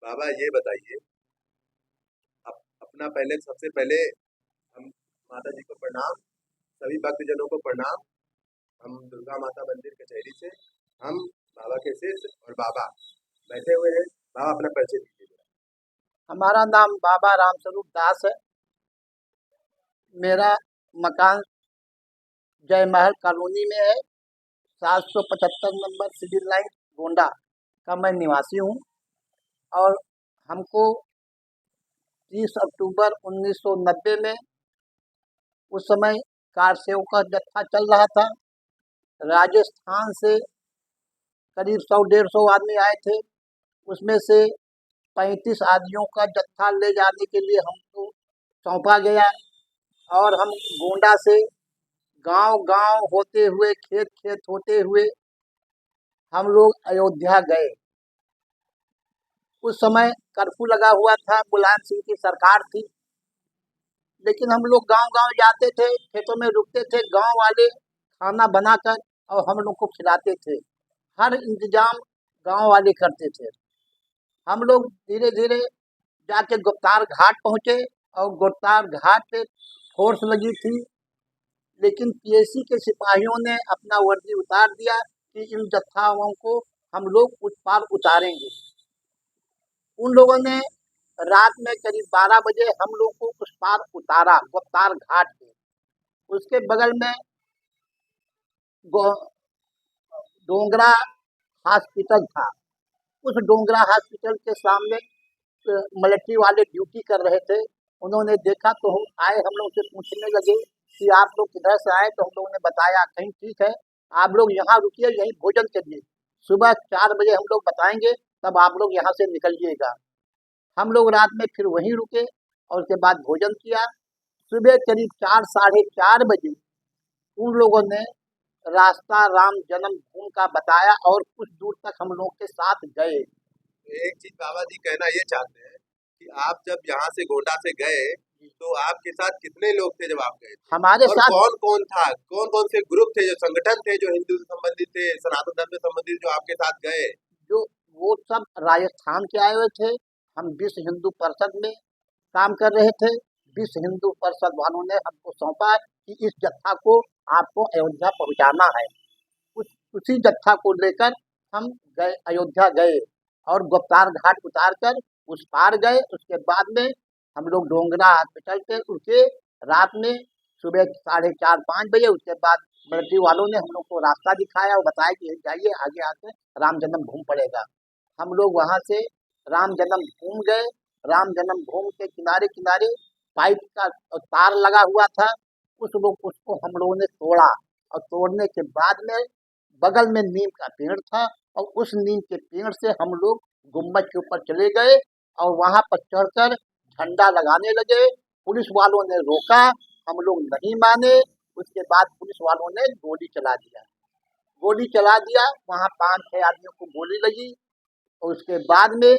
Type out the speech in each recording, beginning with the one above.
बाबा ये बताइए, अपना पहले सबसे पहले हम माता जी को प्रणाम, सभी भक्तजनों को प्रणाम। हम दुर्गा माता मंदिर कचहरी से, हम बाबा के शिष्य और बाबा बैठे हुए हैं। बाबा अपना परिचय दीजिए जरा। हमारा नाम बाबा रामस्वरूप दास है। मेरा मकान जय महल कॉलोनी में है। 775 नंबर सिविल लाइन गोंडा का मैं निवासी हूँ। और हमको 30 अक्टूबर 1990 में, उस समय कार सेव का जत्था चल रहा था। राजस्थान से करीब 100-150 आदमी आए थे। उसमें से 35 आदमियों का जत्था ले जाने के लिए हमको सौंपा गया। और हम गोंडा से गांव-गांव होते हुए, खेत-खेत होते हुए हम लोग अयोध्या गए। उस समय कर्फ्यू लगा हुआ था, मुलायम सिंह की सरकार थी। लेकिन हम लोग गांव-गांव जाते थे, खेतों में रुकते थे। गांव वाले खाना बनाकर और हम लोग को खिलाते थे। हर इंतजाम गांव वाले करते थे। हम लोग धीरे-धीरे जाके गुप्तार घाट पहुँचे और गुप्तार घाट पे फोर्स लगी थी। लेकिन पीएसी के सिपाहियों ने अपना वर्दी उतार दिया कि इन जत्थाओं को हम लोग उस पार उतारेंगे। उन लोगों ने रात में करीब 12 बजे हम लोग को उस पार उतारा गुप्तार घाट पे। उसके बगल में डोंगरा हॉस्पिटल था। उस डोंगरा हॉस्पिटल के सामने मिलिट्री वाले ड्यूटी कर रहे थे। उन्होंने देखा तो आए, हम लोग से पूछने लगे कि आप लोग किधर से आए। तो हम लोगों ने बताया, कहीं ठीक है, आप लोग यहाँ रुकिए, यहीं भोजन करिए, सुबह 4 बजे हम लोग बताएंगे, तब आप लोग यहाँ से निकलिएगा। हम लोग रात में फिर वहीं रुके और उसके बाद भोजन किया। सुबह करीब 4-4:30 बजे उन लोगों ने रास्ता राम जन्मभूमि का बताया और कुछ दूर तक हम लोग के साथ गए। एक चीज बाबा जी कहना ये चाहते हैं कि आप जब यहाँ से गोंडा से गए तो आपके साथ कितने लोग थे जब आप गए थे? हमारे और साथ कौन कौन था, कौन कौन से ग्रुप थे, जो संगठन थे, जो हिंदू से संबंधित थे, सनातन धर्म से संबंधित, जो आपके साथ गए? जो वो सब राजस्थान के आए हुए थे। हम विश्व हिंदू परिषद में काम कर रहे थे। विश्व हिंदू परिषद वालों ने हमको सौंपा कि इस जत्था को आपको अयोध्या पहुंचाना है। उसी जत्था को लेकर हम गए, अयोध्या गए और गुप्तार घाट उतार कर उस पार गए। उसके बाद में हम लोग डोंगरा हॉस्पिटल पे रुके रात में, सुबह 4:30-5 बजे। उसके बाद मिलिट्री वालों ने हम लोग को रास्ता दिखाया और बताया कि जाइए, आगे आके राम जन्मभूमि पड़ेगा। हम लोग वहाँ से राम जन्मभूमि गए। राम जन्मभूमि के किनारे किनारे पाइप का तार लगा हुआ था। उसको हम लोगों ने तोड़ा और तोड़ने के बाद में बगल में नीम का पेड़ था और उस नीम के पेड़ से हम लोग गुम्बद के ऊपर चले गए और वहां पर चढ़कर झंडा लगाने लगे। पुलिस वालों ने रोका, हम लोग नहीं माने। उसके बाद पुलिस वालों ने गोली चला दिया। वहां 5-6 आदमियों को गोली लगी और उसके बाद में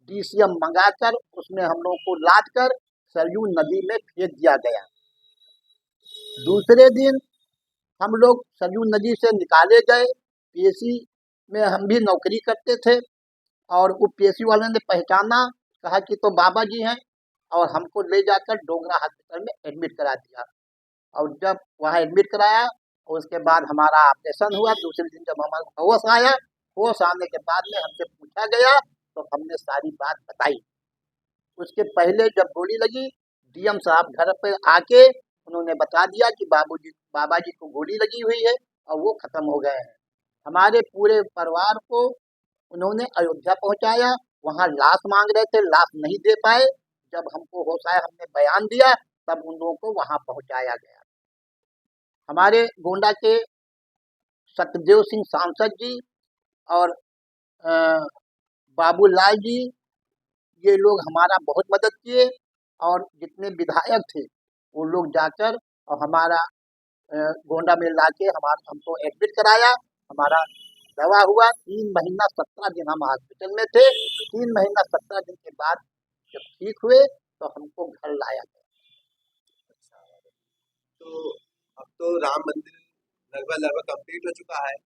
डीसीएम मंगाकर उसमें हम लोगों को लाद कर सरयू नदी में फेंक दिया गया। दूसरे दिन हम लोग सरयू नदी से निकाले गए। पीएसी में हम भी नौकरी करते थे और वो पीएसी वाले ने पहचाना, कहा कि तो बाबा जी हैं, और हमको ले जाकर डोंगरा हॉस्पिटल में एडमिट करा दिया। और जब वहाँ एडमिट कराया और उसके बाद हमारा ऑपरेशन हुआ। दूसरे दिन जब हमारा होश आया, होश आने के बाद में हमसे पूछा गया तो हमने सारी बात बताई। उसके पहले जब गोली लगी, डीएम साहब घर पे आके उन्होंने बता दिया कि बाबा जी को गोली लगी हुई है और वो खत्म हो गए हैं। हमारे पूरे परिवार को उन्होंने अयोध्या पहुंचाया। वहां लाश मांग रहे थे, लाश नहीं दे पाए। जब हमको होश आया, हमने बयान दिया, तब उन लोगों को वहां पहुंचाया गया। हमारे गोंडा के सत्यदेव सिंह सांसद जी और बाबूलाल जी, ये लोग हमारा बहुत मदद किए। और जितने विधायक थे वो लोग जाकर और हमारा गोंडा में लाके हमको एडमिट कराया। हमारा दवा हुआ। 3 महीना 17 दिन हम हॉस्पिटल में थे। 3 महीना 17 दिन के बाद जब ठीक हुए तो हमको घर लाया गया। तो अब तो राम मंदिर लगभग लगभग कंप्लीट हो चुका है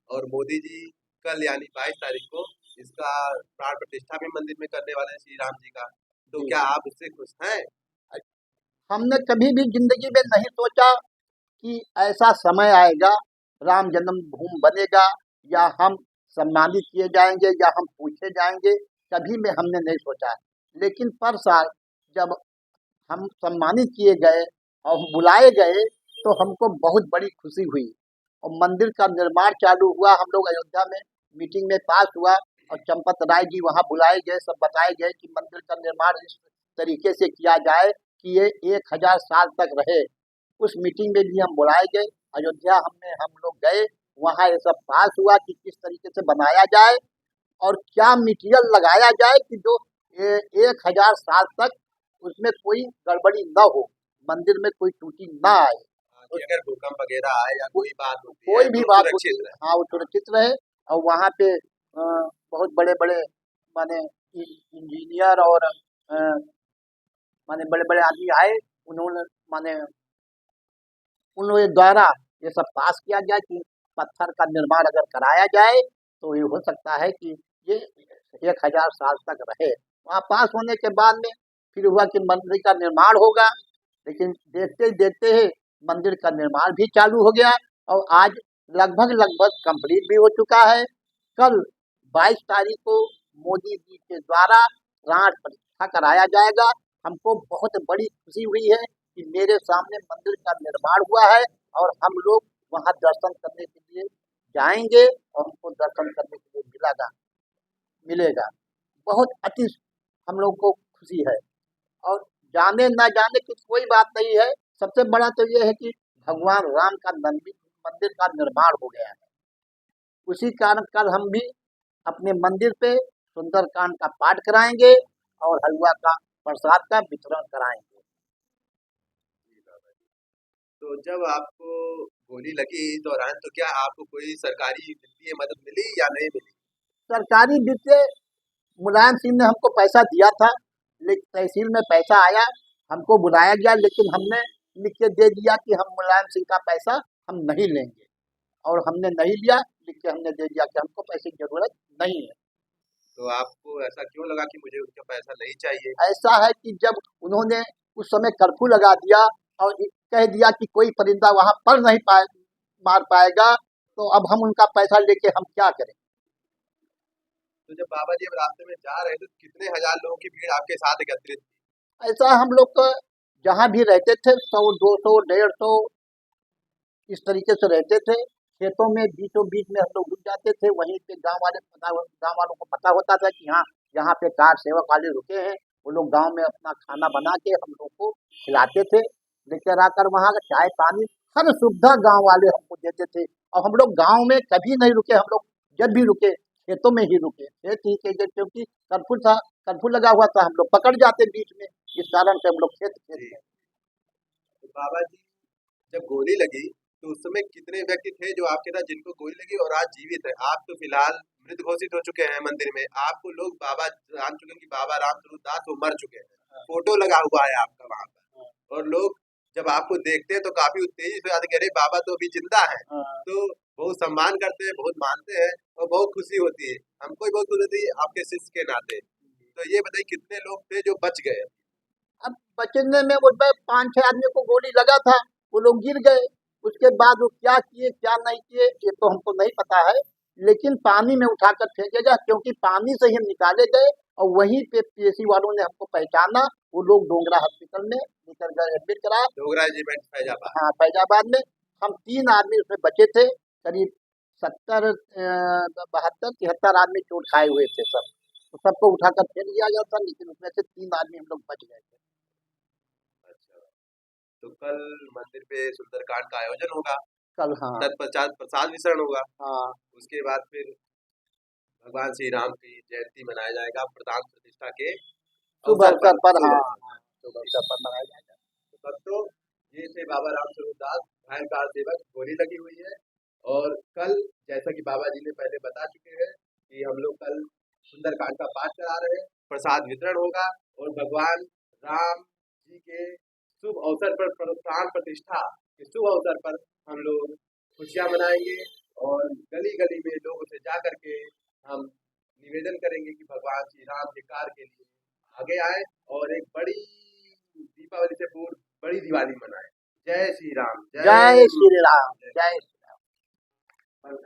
और मोदी जी कल यानी 22 तारीख को इसका प्राण प्रतिष्ठा भी मंदिर में करने वाले हैं श्री राम जी का, तो जी क्या आप उससे खुश हैं? हमने कभी भी जिंदगी में नहीं सोचा कि ऐसा समय आएगा, राम जन्मभूमि बनेगा या हम सम्मानित किए जाएंगे या हम पूछे जाएंगे, कभी में हमने नहीं सोचा। लेकिन पर साल जब हम सम्मानित किए गए और बुलाए गए तो हमको बहुत बड़ी खुशी हुई और मंदिर का निर्माण चालू हुआ। हम लोग अयोध्या में मीटिंग में पास हुआ और चंपत राय जी वहाँ बुलाए गए, सब बताए गए कि मंदिर का निर्माण इस तरीके से किया जाए कि ये 1000 साल तक रहे। उस मीटिंग में भी हम बुलाए गए, अयोध्या हम लोग गए, वहाँ ये सब पास हुआ कि किस तरीके से बनाया जाए और क्या मटीरियल लगाया जाए कि जो 1000 साल तक उसमें कोई गड़बड़ी न हो, मंदिर में कोई त्रुटि न आए। हाँ, कि अगर भूकंप वगैरह आए या कोई बात होती है कोई भी तो बात होती सुरक्षित है, रहे। हाँ वो सुरक्षित रहे। और वहाँ पे बहुत बड़े बड़े माने इंजीनियर और माने बड़े बड़े आदमी आए, उन्होंने माने उन लोगों द्वारा ये सब पास किया गया कि पत्थर का निर्माण अगर कराया जाए तो ये हो सकता है कि ये 1000 साल तक रहे। वहाँ पास होने के बाद में फिर हुआ कि मंदिर का निर्माण होगा, लेकिन देखते ही देखते ही मंदिर का निर्माण भी चालू हो गया और आज लगभग लगभग कंप्लीट भी हो चुका है। कल 22 तारीख को मोदी जी के द्वारा प्राण प्रतिष्ठा कराया जाएगा। हमको बहुत बड़ी खुशी हुई है कि मेरे सामने मंदिर का निर्माण हुआ है और हम लोग वहाँ दर्शन करने के लिए जाएंगे और हमको दर्शन करने के लिए मिलेगा। बहुत अति हम लोग को खुशी है और जाने ना जाने की कोई बात नहीं है। सबसे बड़ा तो ये है कि भगवान राम का मंदिर का निर्माण हो गया है। उसी कारण कल हम भी अपने मंदिर पे सुंदरकांड का पाठ कराएंगे और हलवा का प्रसाद का वितरण कराएंगे। जी बाबा जी। तो जब आपको गोली लगी इस दौरान तो क्या आपको कोई सरकारी वित्तीय मदद मिली या नहीं मिली? सरकारी वित्तीय मुलायम सिंह ने हमको पैसा दिया था, लेकिन तहसील में पैसा आया, हमको बुलाया गया, लेकिन हमने लिख के दे दिया कि हम मुलायम सिंह का पैसा हम नहीं लेंगे और हमने नहीं लिया। लिख के हमने दे दिया कि हमको पैसे की जरूरत नहीं है। तो आपको ऐसा क्यों लगा कि मुझे उनका पैसा नहीं चाहिए? ऐसा है कि जब उन्होंने उस समय कर्फ्यू लगा दिया और कह दिया कि कोई परिंदा वहां पर नहीं पाए मार पाएगा, तो अब हम उनका पैसा लेके हम क्या करें। तो जब बाबा जी अब रास्ते में जा रहे थे तो कितने हजार लोगों की भीड़ आपके साथ एकत्रित थी? ऐसा हम लोग तो जहाँ भी रहते थे 100 200 150 इस तरीके से रहते थे। खेतों में बीचों बीच में हम लोग रुक जाते थे, वहीं पे गांव वालों को पता होता था कि हाँ यहाँ पे कार सेवक वाले रुके हैं। वो लोग गांव में अपना खाना बना के हम लोग को खिलाते थे, लेकर आकर वहाँ का चाय पानी हर सुविधा गांव वाले हमको देते थे। और हम लोग गांव में कभी नहीं रुके, हम लोग जब भी रुके खेतों में ही रुके, खेत ही के क्योंकि कर्फ्यू था, कर्फ्यू लगा हुआ था, हम लोग पकड़ जाते बीच में, इस कारण से हम लोग खेत खेत जी। में। तो बाबा जी जब गोली लगी तो उस समय कितने व्यक्ति थे जो आपके साथ जिनको गोली लगी और आज जीवित है? आप तो फिलहाल मृत घोषित हो चुके हैं मंदिर में, आपको लोग बाबा जान चुके हैं कि बाबा राम स्वरूप दास वो मर चुके हैं, फोटो लगा हुआ है आपका वहां पर, और लोग जब आपको देखते हैं तो काफी उत्तेजित हो जाते हैं कि अरे बाबा तो अभी जिंदा है। हाँ। तो बहुत सम्मान करते हैं, बहुत मानते हैं और बहुत खुशी होती है। हमको भी बहुत खुशी होती है आपके शिष्य के नाते। तो ये बताइए कितने लोग थे जो बच गए? अब बचने में वो 5-6 आदमी को गोली लगा था, वो लोग गिर गए। उसके बाद वो क्या किए क्या नहीं किए ये तो हमको नहीं पता है, लेकिन पानी में उठाकर फेंके गए क्योंकि पानी से ही हम निकाले गए और वहीं पे पीएसी वालों ने हमको पहचाना। वो लोग डोंगरा हॉस्पिटल में लेकर गए, एडमिट कराया। डोगरा रेजिमेंट फैजाबाद। हाँ फैजाबाद में हम 3 आदमी उसमें बचे थे, करीब 70 72 73 आदमी चोट खाए हुए थे सब, तो सबको उठाकर फेंक दिया गया था, लेकिन उसमें से 3 आदमी हम लोग बच गए थे। अच्छा, तो कल मंदिर पे सुंदरकांड का आयोजन होगा, कल हाँ। तत्पश्चात प्रसाद वितरण होगा, हाँ उसके बाद फिर भगवान श्री राम की जयंती मनाया जाएगा प्राण प्रतिष्ठा के शुभ अवसर अवसर पर। पर, शुभ हाँ अवसर हाँ शुभ पर। अवसर पर मनाया जाएगा। तो भक्तों ये थे बाबा राम स्वरूप दास भयंकर सेवक, गोली लगी हुई है। और कल जैसा कि बाबा जी ने पहले बता चुके हैं कि हम लोग कल सुंदरकांड का पाठ करा रहे हैं, प्रसाद वितरण होगा और भगवान राम जी के शुभ अवसर पर प्राण प्रतिष्ठा के शुभ अवसर पर हम लोग खुशियां मनाएंगे और गली गली में लोगों से जा करके हम निवेदन करेंगे कि भगवान श्री राम के कार्य के लिए आगे आए और एक बड़ी दीपावली से पूर्व बड़ी दिवाली मनाए। जय श्री राम, जय श्री राम, जय श्री राम।